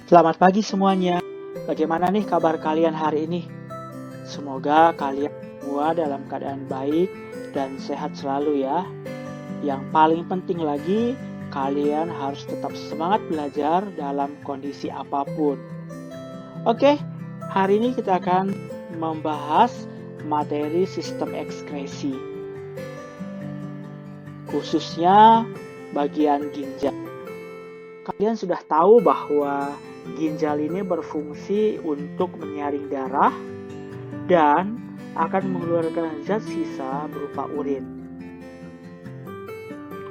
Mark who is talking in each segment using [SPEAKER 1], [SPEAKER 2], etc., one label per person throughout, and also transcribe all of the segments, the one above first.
[SPEAKER 1] Selamat pagi semuanya. Bagaimana nih kabar kalian hari ini? Semoga kalian semua dalam keadaan baik dan sehat selalu ya. Yang paling penting lagi, kalian harus tetap semangat belajar dalam kondisi apapun. Oke, hari ini kita akan membahas materi sistem ekskresi, khususnya bagian ginjal. Kalian sudah tahu bahwa ginjal ini berfungsi untuk menyaring darah dan akan mengeluarkan zat sisa berupa urin.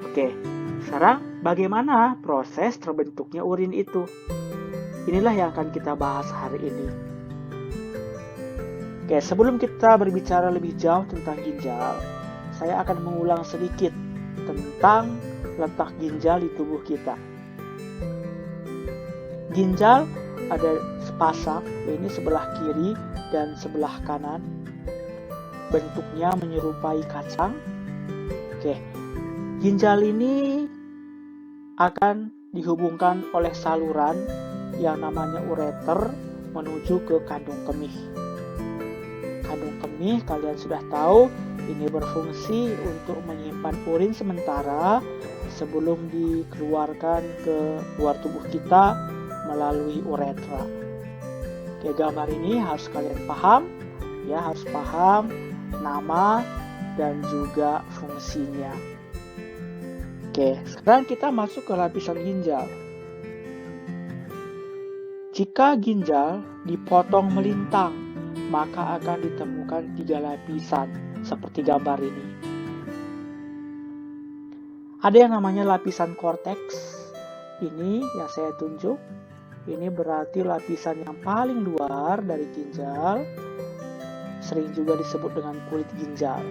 [SPEAKER 1] Oke, sekarang bagaimana proses terbentuknya urin itu? Inilah yang akan kita bahas hari ini. Oke, sebelum kita berbicara lebih jauh tentang ginjal, saya akan mengulang sedikit tentang letak ginjal di tubuh kita. Ginjal ada sepasang, ini sebelah kiri dan sebelah kanan. Bentuknya menyerupai kacang. Oke, ginjal ini akan dihubungkan oleh saluran yang namanya ureter menuju ke kandung kemih. Kandung kemih kalian sudah tahu, ini berfungsi untuk menyimpan urin sementara sebelum dikeluarkan ke luar tubuh kita melalui uretra. Oke, gambar ini harus kalian paham, ya, harus paham nama dan juga fungsinya. Oke, sekarang kita masuk ke lapisan ginjal. Jika ginjal dipotong melintang, maka akan ditemukan 3 lapisan, seperti gambar ini. Ada yang namanya lapisan korteks, ini yang saya tunjuk. Ini berarti lapisan yang paling luar dari ginjal, sering juga disebut dengan kulit ginjal.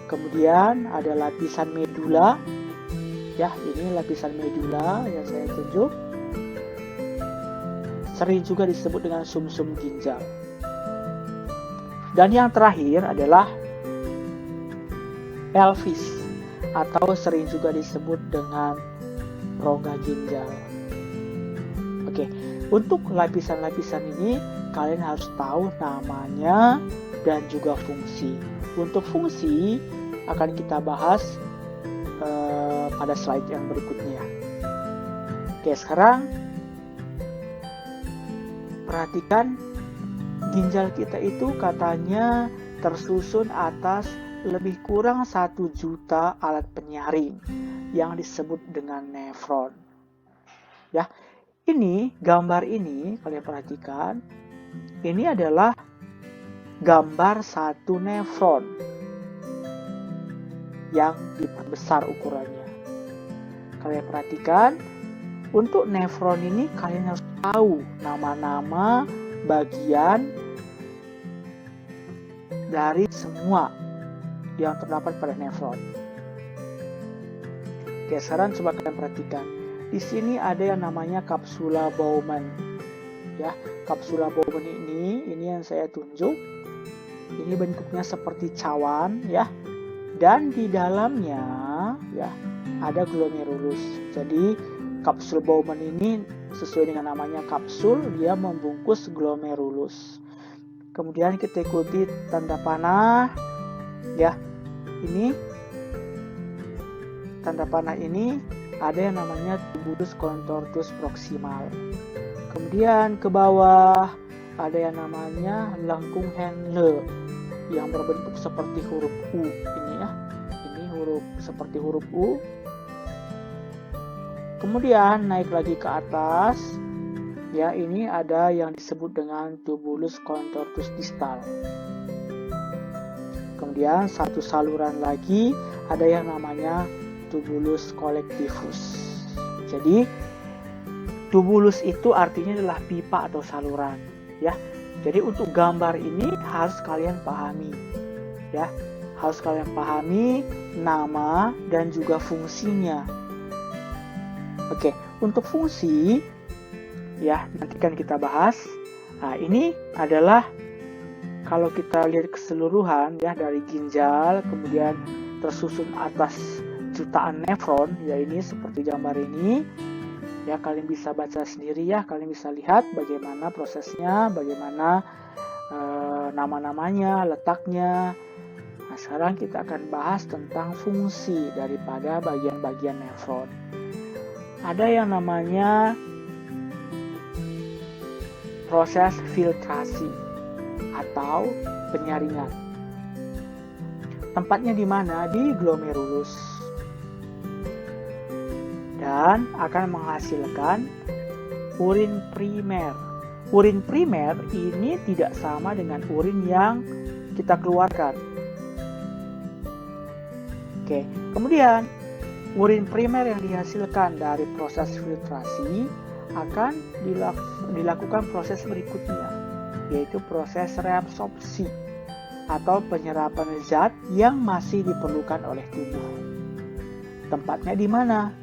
[SPEAKER 1] Kemudian ada lapisan medula, ya, ini lapisan medula yang saya tunjuk, sering juga disebut dengan sumsum ginjal. Dan yang terakhir adalah pelvis, atau sering juga disebut dengan rongga ginjal. Oke, untuk lapisan-lapisan ini kalian harus tahu namanya dan juga fungsi. Untuk fungsi akan kita bahas pada slide yang berikutnya. Oke, sekarang perhatikan ginjal kita itu katanya tersusun atas lebih kurang 1 juta alat penyaring yang disebut dengan nefron. Ya, ini gambar ini kalian perhatikan, ini adalah gambar 1 nefron yang diperbesar ukurannya. Kalian perhatikan, untuk nefron ini kalian harus tahu nama-nama bagian dari semua yang terdapat pada nefron. Oke, sekarang coba kalian perhatikan. Di sini ada yang namanya kapsula Bowman. Ya, kapsula Bowman ini yang saya tunjuk. Ini bentuknya seperti cawan, ya. Dan di dalamnya, ya, ada glomerulus. Jadi, kapsul Bowman ini sesuai dengan namanya kapsul, dia membungkus glomerulus. Kemudian kita ikuti tanda panah, ya. Ini tanda panah ini ada yang namanya tubulus contortus proximal. Kemudian ke bawah ada yang namanya lengkung Henle yang berbentuk seperti huruf U ini, ya. Ini huruf seperti huruf U. Kemudian naik lagi ke atas, ya, ini ada yang disebut dengan tubulus contortus distal. Kemudian satu saluran lagi ada yang namanya tubulus collectivus. Jadi tubulus itu artinya adalah pipa atau saluran, ya. Jadi untuk gambar ini harus kalian pahami, ya. Harus kalian pahami nama dan juga fungsinya. Oke, untuk fungsi, ya, nanti kan kita bahas. Nah, ini adalah kalau kita lihat keseluruhan, ya, dari ginjal kemudian tersusun atas jutaan nefron, ya, ini seperti gambar ini. Ya, kalian bisa baca sendiri ya, kalian bisa lihat bagaimana prosesnya, bagaimana nama-namanya, letaknya. Nah, sekarang kita akan bahas tentang fungsi daripada bagian-bagian nefron. Ada yang namanya proses filtrasi atau penyaringan. Tempatnya di mana? Di glomerulus. Dan akan menghasilkan urin primer. Urin primer ini tidak sama dengan urin yang kita keluarkan. Oke, kemudian urin primer yang dihasilkan dari proses filtrasi akan dilakukan proses berikutnya, yaitu proses reabsorpsi atau penyerapan zat yang masih diperlukan oleh tubuh. Tempatnya di mana?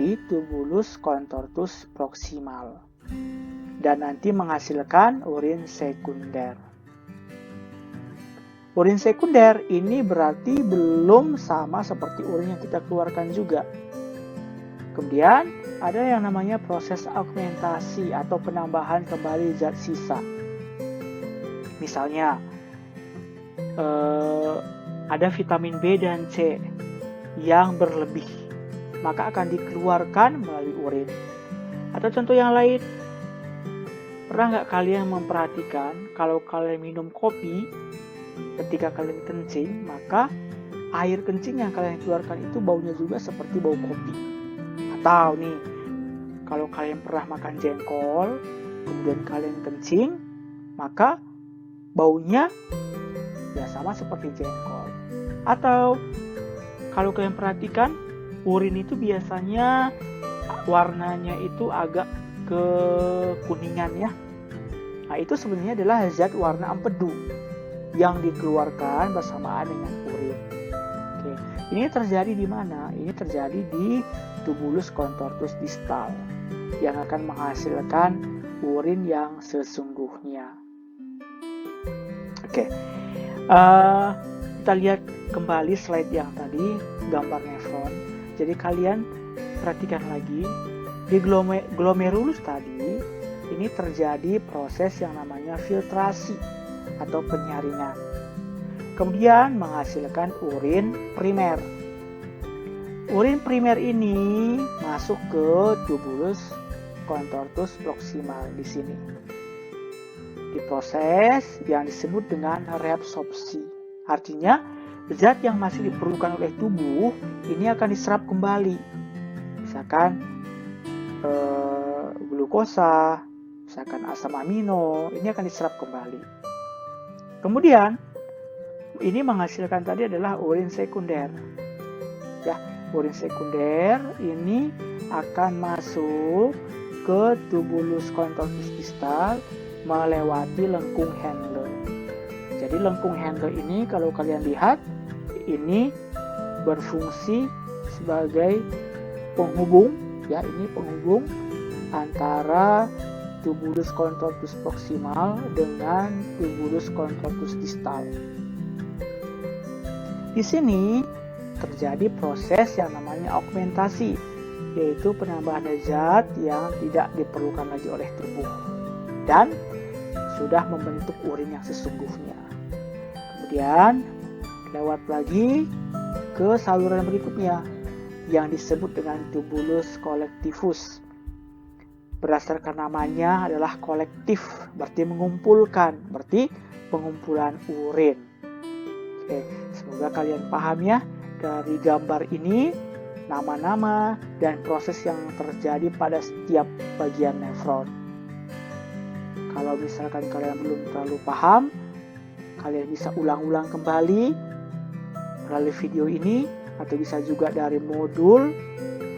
[SPEAKER 1] Di tubulus contortus proximal. Dan nanti menghasilkan urin sekunder. Urin sekunder ini berarti belum sama seperti urin yang kita keluarkan juga. Kemudian ada yang namanya proses augmentasi atau penambahan kembali zat sisa. Misalnya ada vitamin B dan C yang berlebih, maka akan dikeluarkan melalui urin. Atau contoh yang lain, pernah nggak kalian memperhatikan kalau kalian minum kopi, ketika kalian kencing, maka air kencing yang kalian keluarkan itu baunya juga seperti bau kopi. Atau nih, kalau kalian pernah makan jengkol, kemudian kalian kencing, maka baunya ya sama seperti jengkol. Atau kalau kalian perhatikan, urin itu biasanya warnanya itu agak kekuningan ya. Nah, itu sebenarnya adalah zat warna empedu yang dikeluarkan bersamaan dengan urin. Oke, ini terjadi di mana? Ini terjadi di tubulus contortus distal yang akan menghasilkan urin yang sesungguhnya. Oke, kita lihat kembali slide yang tadi, gambar nefron. Jadi kalian perhatikan lagi, di glomerulus tadi ini terjadi proses yang namanya filtrasi atau penyaringan. Kemudian menghasilkan urin primer. Urin primer ini masuk ke tubulus contortus proximal di sini. Diproses yang disebut dengan reabsorpsi. Artinya zat yang masih diperlukan oleh tubuh ini akan diserap kembali. Misalkan glukosa, misalkan asam amino, ini akan diserap kembali. Kemudian ini menghasilkan tadi adalah urin sekunder. Ya, urin sekunder ini akan masuk ke tubulus contortus distal melewati lengkung Henle. Jadi lengkung Henle ini kalau kalian lihat ini berfungsi sebagai penghubung, ya, ini penghubung antara tubulus contortus proximal dengan tubulus contortus distal. Di sini terjadi proses yang namanya augmentasi, yaitu penambahan zat yang tidak diperlukan lagi oleh tubuh dan sudah membentuk urin yang sesungguhnya. Kemudian lewat lagi ke saluran berikutnya yang disebut dengan tubulus collectivus. Berdasarkan namanya adalah kolektif, berarti mengumpulkan, berarti pengumpulan urin. Oke, semoga kalian paham ya dari gambar ini, nama-nama dan proses yang terjadi pada setiap bagian nefron. Kalau misalkan kalian belum terlalu paham, kalian bisa ulang-ulang kembali melalui video ini, atau bisa juga dari modul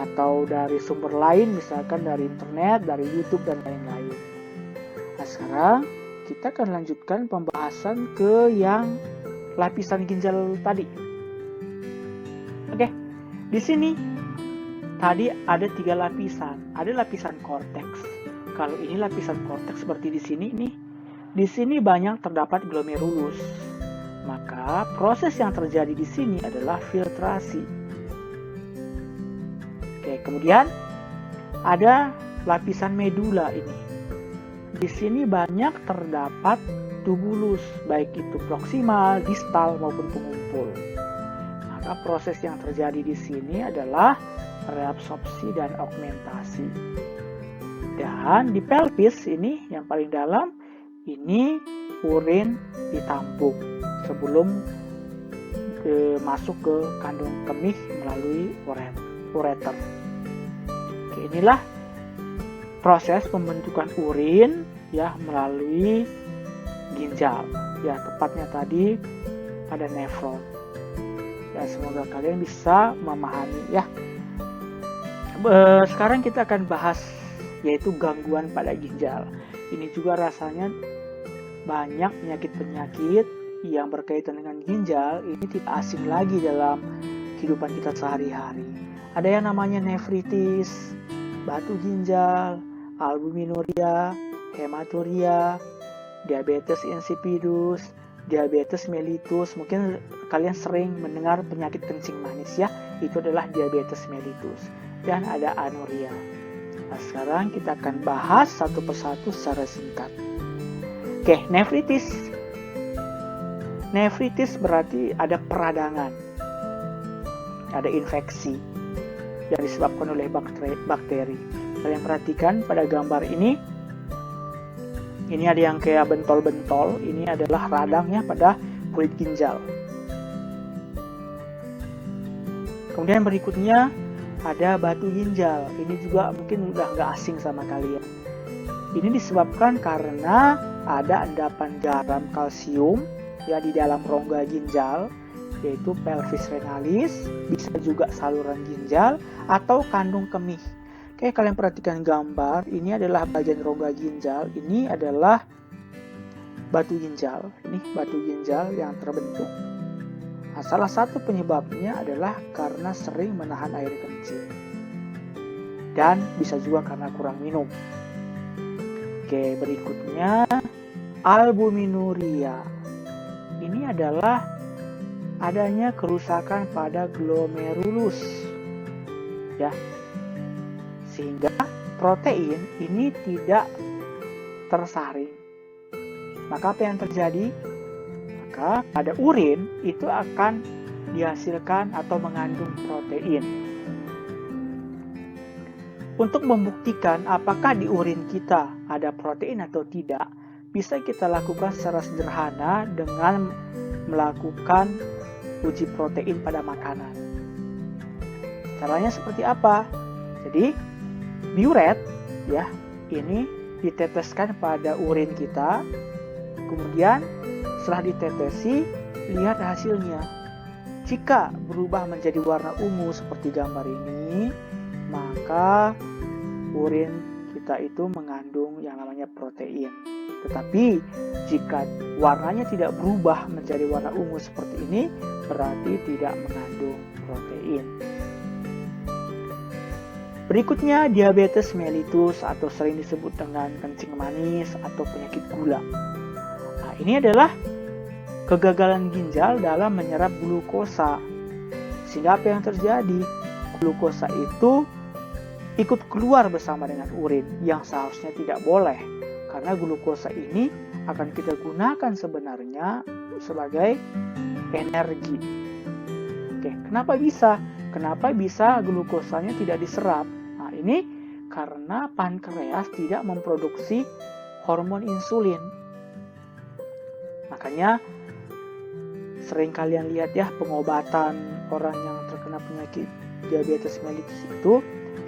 [SPEAKER 1] atau dari sumber lain, misalkan dari internet, dari YouTube dan lain-lain. Nah, sekarang kita akan lanjutkan pembahasan ke yang lapisan ginjal tadi. Oke, di sini tadi ada 3 lapisan. Ada lapisan korteks. Kalau ini lapisan korteks seperti di sini nih. Di sini banyak terdapat glomerulus. Maka proses yang terjadi di sini adalah filtrasi. Oke, kemudian ada lapisan medula ini. Di sini banyak terdapat tubulus, baik itu proksimal, distal maupun pengumpul. Maka proses yang terjadi di sini adalah reabsorpsi dan augmentasi. Dan di pelvis ini yang paling dalam, ini urin ditampung sebelum masuk ke kandung kemih melalui ureter. Oke, inilah proses pembentukan urin ya melalui ginjal. Ya, tepatnya tadi pada nefron. Ya, semoga kalian bisa memahami ya. Sekarang kita akan bahas yaitu gangguan pada ginjal. Ini juga rasanya banyak penyakit-penyakit yang berkaitan dengan ginjal ini tidak asing lagi dalam kehidupan kita sehari-hari. Ada yang namanya nefritis, batu ginjal, albuminuria, hematuria, diabetes insipidus, diabetes mellitus. Mungkin kalian sering mendengar penyakit kencing manis ya, itu adalah diabetes mellitus. Dan ada anuria. Nah, sekarang kita akan bahas satu persatu secara singkat. Oke, nefritis. Nefritis berarti ada peradangan, ada infeksi yang disebabkan oleh bakteri. Kalian perhatikan pada gambar ini ada yang kayak bentol-bentol, ini adalah radangnya pada kulit ginjal. Kemudian berikutnya ada batu ginjal, ini juga mungkin udah nggak asing sama kalian. Ini disebabkan karena ada endapan garam kalsium ya di dalam rongga ginjal, yaitu pelvis renalis, bisa juga saluran ginjal atau kandung kemih. Oke, kalian perhatikan gambar, ini adalah bagian rongga ginjal, ini adalah batu ginjal. Ini batu ginjal yang terbentuk. Nah, salah satu penyebabnya adalah karena sering menahan air kencing. Dan bisa juga karena kurang minum. Oke, berikutnya albuminuria. Ini adalah adanya kerusakan pada glomerulus. Ya. Sehingga protein ini tidak tersaring. Maka apa yang terjadi? Maka pada urin itu akan dihasilkan atau mengandung protein. Untuk membuktikan apakah di urin kita ada protein atau tidak, bisa kita lakukan secara sederhana dengan melakukan uji protein pada makanan. Caranya seperti apa? Jadi biuret ya, ini diteteskan pada urin kita. Kemudian setelah ditetesi, lihat hasilnya. Jika berubah menjadi warna ungu seperti gambar ini, maka urin kita itu mengandung yang namanya protein. Tetapi jika warnanya tidak berubah menjadi warna ungu seperti ini, berarti tidak mengandung protein. Berikutnya diabetes mellitus atau sering disebut dengan kencing manis atau penyakit gula. Nah, ini adalah kegagalan ginjal dalam menyerap glukosa. Sehingga apa yang terjadi? Glukosa itu ikut keluar bersama dengan urin yang seharusnya tidak boleh. Karena glukosa ini akan kita gunakan sebenarnya sebagai energi. Oke, kenapa bisa? Kenapa bisa glukosanya tidak diserap? Nah, ini karena pankreas tidak memproduksi hormon insulin. Makanya sering kalian lihat ya pengobatan orang yang terkena penyakit diabetes mellitus itu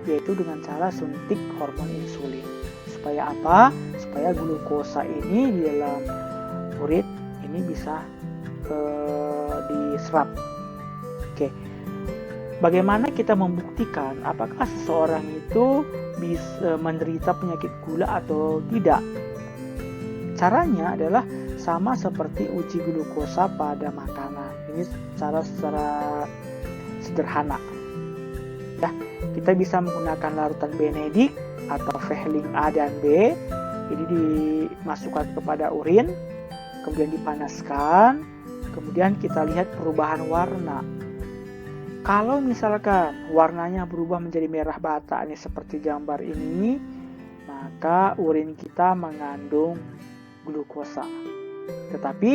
[SPEAKER 1] yaitu dengan cara suntik hormon insulin. Supaya apa? Supaya glukosa ini di dalam urin ini bisa diserap. Oke. Bagaimana kita membuktikan apakah seseorang itu bisa menderita penyakit gula atau tidak? Caranya adalah sama seperti uji glukosa pada makanan. Ini cara secara sederhana. Ya, kita bisa menggunakan larutan Benedict atau Vehling A dan B. Ini dimasukkan kepada urin, kemudian dipanaskan, kemudian kita lihat perubahan warna. Kalau misalkan warnanya berubah menjadi merah bata, ini seperti gambar ini, maka urin kita mengandung glukosa. Tetapi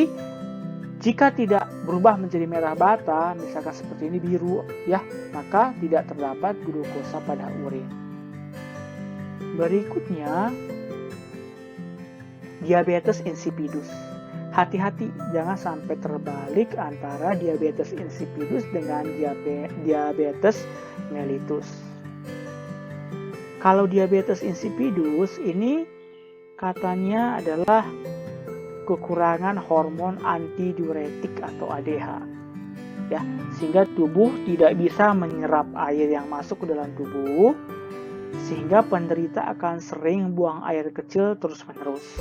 [SPEAKER 1] jika tidak berubah menjadi merah bata, misalkan seperti ini biru ya, maka tidak terdapat glukosa pada urin. Berikutnya, diabetes insipidus. Hati-hati, jangan sampai terbalik antara diabetes insipidus dengan diabetes mellitus. Kalau diabetes insipidus ini katanya adalah kekurangan hormon antidiuretik atau ADH. Ya, sehingga tubuh tidak bisa menyerap air yang masuk ke dalam tubuh, sehingga penderita akan sering buang air kecil terus-menerus.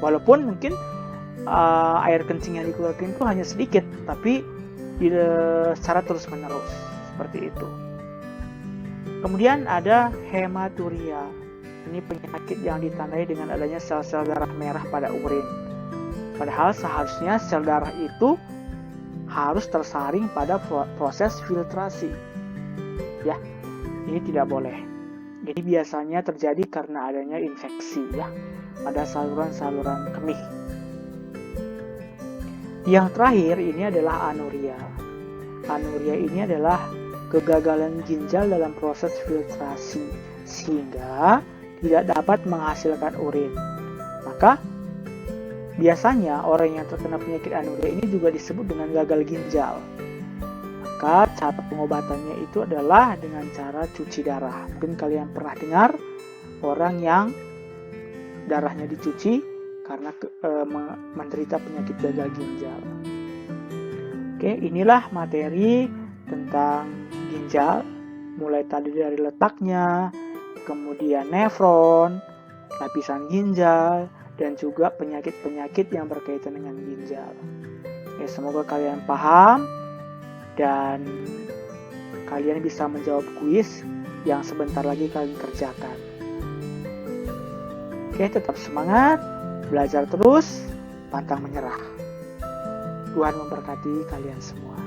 [SPEAKER 1] Walaupun mungkin air kencing yang dikeluarkan itu hanya sedikit, tapi secara terus-menerus seperti itu. Kemudian ada hematuria. Ini penyakit yang ditandai dengan adanya sel-sel darah merah pada urin. Padahal seharusnya sel darah itu harus tersaring pada proses filtrasi. Ya, ini tidak boleh. Ini biasanya terjadi karena adanya infeksi ya pada saluran-saluran kemih. Yang terakhir ini adalah anuria. Anuria ini adalah kegagalan ginjal dalam proses filtrasi sehingga tidak dapat menghasilkan urin. Maka biasanya orang yang terkena penyakit anuria ini juga disebut dengan gagal ginjal. Maka cara pengobatannya itu adalah dengan cara cuci darah. Mungkin kalian pernah dengar orang yang darahnya dicuci karena menderita penyakit gagal ginjal. Oke, inilah materi tentang ginjal, mulai tadi dari letaknya, kemudian nefron, lapisan ginjal, dan juga penyakit-penyakit yang berkaitan dengan ginjal. Ya, semoga kalian paham dan kalian bisa menjawab kuis yang sebentar lagi kalian kerjakan. Oke, tetap semangat, belajar terus, pantang menyerah. Tuhan memberkati kalian semua.